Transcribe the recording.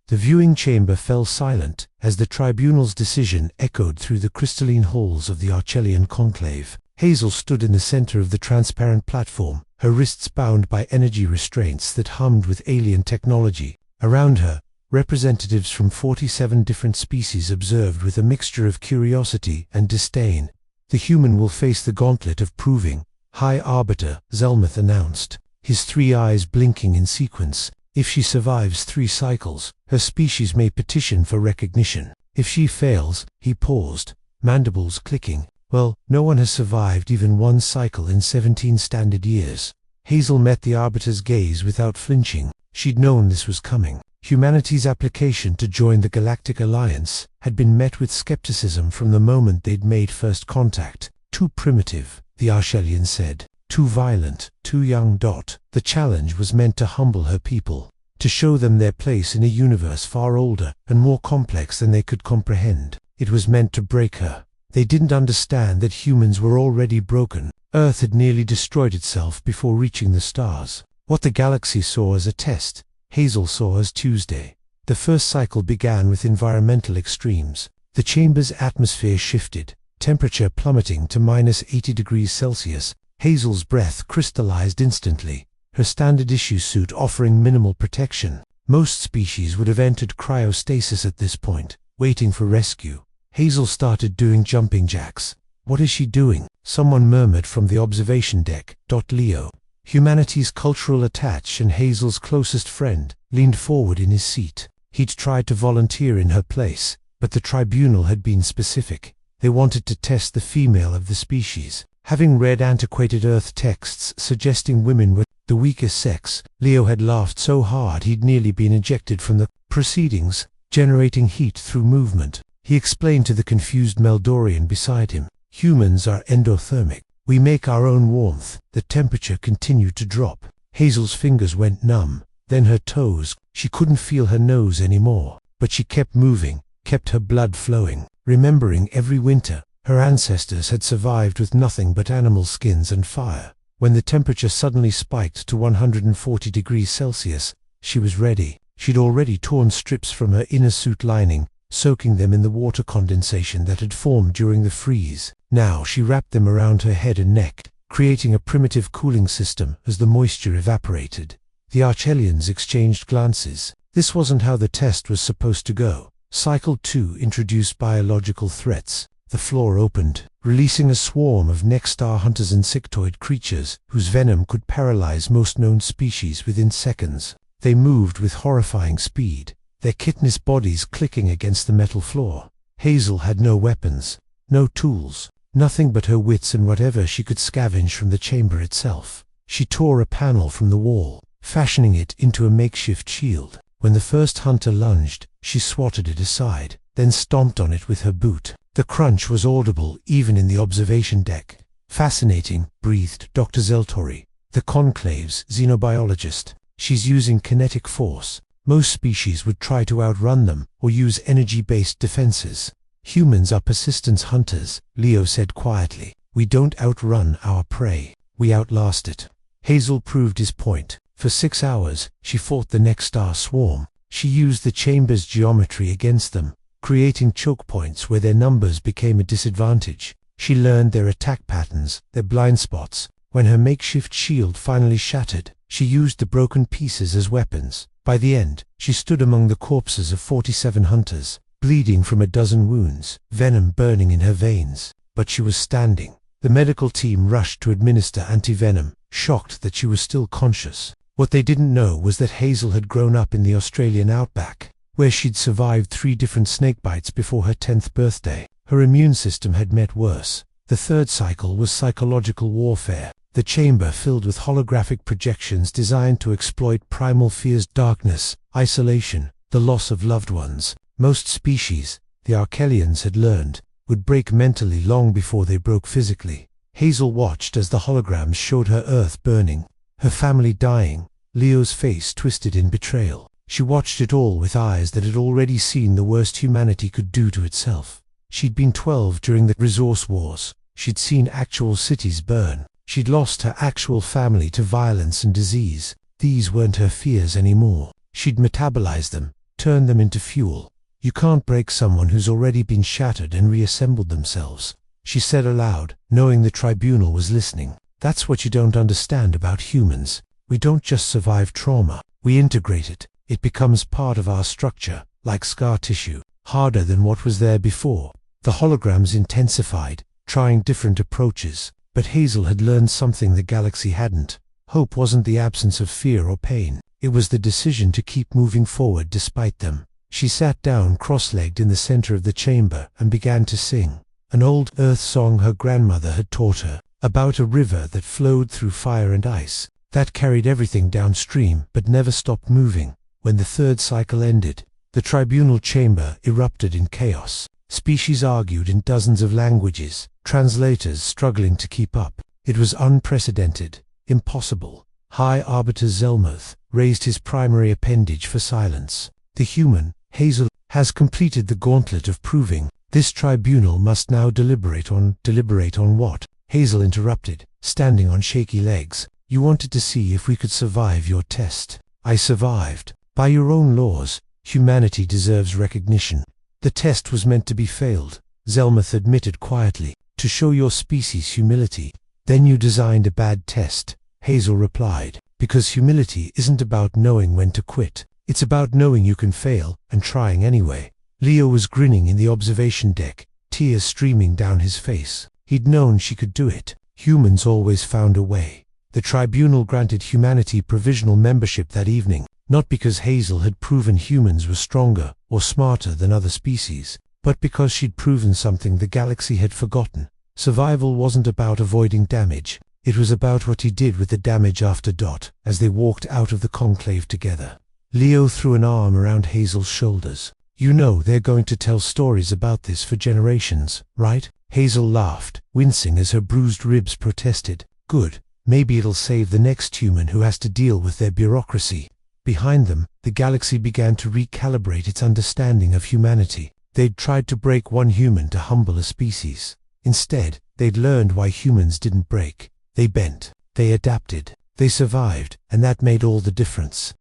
The viewing chamber fell silent as the tribunal's decision echoed through the crystalline halls of the Archelian conclave. Hazel stood in the center of the transparent platform, her wrists bound by energy restraints that hummed with alien technology. Around her, representatives from 47 different species observed with a mixture of curiosity and disdain. "The human will face the gauntlet of proving," High Arbiter Zelmuth announced, his 3 eyes blinking in sequence. "If she survives 3 cycles, her species may petition for recognition. If she fails," he paused, mandibles clicking, "well, no one has survived even 1 cycle in 17 standard years." Hazel met the Arbiter's gaze without flinching. She'd known this was coming. Humanity's application to join the Galactic Alliance had been met with skepticism from the moment they'd made first contact. "Too primitive," the Archelian said. "Too violent, too young." The challenge was meant to humble her people, to show them their place in a universe far older and more complex than they could comprehend. It was meant to break her. They didn't understand that humans were already broken. Earth had nearly destroyed itself before reaching the stars. What the galaxy saw as a test, Hazel saw as Tuesday. The first cycle began with environmental extremes. The chamber's atmosphere shifted, temperature plummeting to -80 degrees Celsius. Hazel's breath crystallized instantly, her standard issue suit offering minimal protection. Most species would have entered cryostasis at this point, waiting for rescue. Hazel started doing jumping jacks. "What is she doing?" someone murmured from the observation deck. Leo, humanity's cultural attach and Hazel's closest friend, leaned forward in his seat. He'd tried to volunteer in her place, but the tribunal had been specific. They wanted to test the female of the species. Having read antiquated Earth texts suggesting women were the weaker sex, Leo had laughed so hard he'd nearly been ejected from the proceedings. Generating heat through movement, he explained to the confused Meldorian beside him. "Humans are endothermic. We make our own warmth." The temperature continued to drop. Hazel's fingers went numb, then her toes. She couldn't feel her nose anymore, but she kept moving, kept her blood flowing, remembering every winter. Her ancestors had survived with nothing but animal skins and fire. When the temperature suddenly spiked to 140 degrees Celsius, she was ready. She'd already torn strips from her inner suit lining, soaking them in the water condensation that had formed during the freeze. Now she wrapped them around her head and neck, creating a primitive cooling system as the moisture evaporated. The Archelians exchanged glances. This wasn't how the test was supposed to go. Cycle 2 introduced biological threats. The floor opened, releasing a swarm of neck-star hunters insectoid creatures whose venom could paralyze most known species within seconds. They moved with horrifying speed, their chitinous bodies clicking against the metal floor. Hazel had no weapons, no tools, nothing but her wits and whatever she could scavenge from the chamber itself. She tore a panel from the wall, fashioning it into a makeshift shield. When the first hunter lunged, she swatted it aside, then stomped on it with her boot. The crunch was audible even in the observation deck. "Fascinating," breathed Dr. Zeltori, the conclave's xenobiologist. "She's using kinetic force. Most species would try to outrun them or use energy-based defenses. Humans are persistence hunters," Leo said quietly. "We don't outrun our prey. We outlast it." Hazel proved his point. For 6 hours, she fought the neck-star swarm. She used the chamber's geometry against them, creating choke points where their numbers became a disadvantage. She learned their attack patterns, their blind spots. When her makeshift shield finally shattered, she used the broken pieces as weapons. By the end, she stood among the corpses of 47 hunters, bleeding from a dozen wounds, venom burning in her veins. But she was standing. The medical team rushed to administer anti-venom, shocked that she was still conscious. What they didn't know was that Hazel had grown up in the Australian outback, where she'd survived 3 different snake bites before her 10th birthday. Her immune system had met worse. The third cycle was psychological warfare. The chamber filled with holographic projections designed to exploit primal fears: darkness, isolation, the loss of loved ones. Most species, the Archelians had learned, would break mentally long before they broke physically. Hazel watched as the holograms showed her Earth burning, her family dying, Leo's face twisted in betrayal. She watched it all with eyes that had already seen the worst humanity could do to itself. She'd been 12 during the resource wars. She'd seen actual cities burn. She'd lost her actual family to violence and disease. These weren't her fears anymore. She'd metabolized them, turn them into fuel. You can't break someone who's already been shattered and reassembled themselves, she said aloud, knowing the tribunal was listening. That's what you don't understand about humans. We don't just survive trauma, we integrate it. It becomes part of our structure, like scar tissue, harder than what was there before. The holograms intensified, trying different approaches, but Hazel had learned something the galaxy hadn't. Hope wasn't the absence of fear or pain, it was the decision to keep moving forward despite them. She sat down cross-legged in the center of the chamber and began to sing, an old Earth song her grandmother had taught her, about a river that flowed through fire and ice, that carried everything downstream but never stopped moving. When the third cycle ended, the tribunal chamber erupted in chaos. Species argued in dozens of languages, translators struggling to keep up. It was unprecedented, impossible. High Arbiter Zelmuth raised his primary appendage for silence. The human, Hazel, has completed the gauntlet of proving. This tribunal must now deliberate on what? Hazel interrupted, standing on shaky legs. You wanted to see if we could survive your test. I survived. By your own laws, humanity deserves recognition. The test was meant to be failed, Zelmuth admitted quietly, to show your species humility. Then you designed a bad test, Hazel replied, because humility isn't about knowing when to quit. It's about knowing you can fail, and trying anyway. Leo was grinning in the observation deck, tears streaming down his face. He'd known she could do it. Humans always found a way. The tribunal granted humanity provisional membership that evening, not because Hazel had proven humans were stronger or smarter than other species, but because she'd proven something the galaxy had forgotten. Survival wasn't about avoiding damage. It was about what he did with the damage after Dot, as they walked out of the conclave together. Leo threw an arm around Hazel's shoulders. You know they're going to tell stories about this for generations, right? Hazel laughed, wincing as her bruised ribs protested. Good, maybe it'll save the next human who has to deal with their bureaucracy. Behind them, the galaxy began to recalibrate its understanding of humanity. They'd tried to break one human to humble a species. Instead, they'd learned why humans didn't break. They bent, they adapted, they survived, and that made all the difference.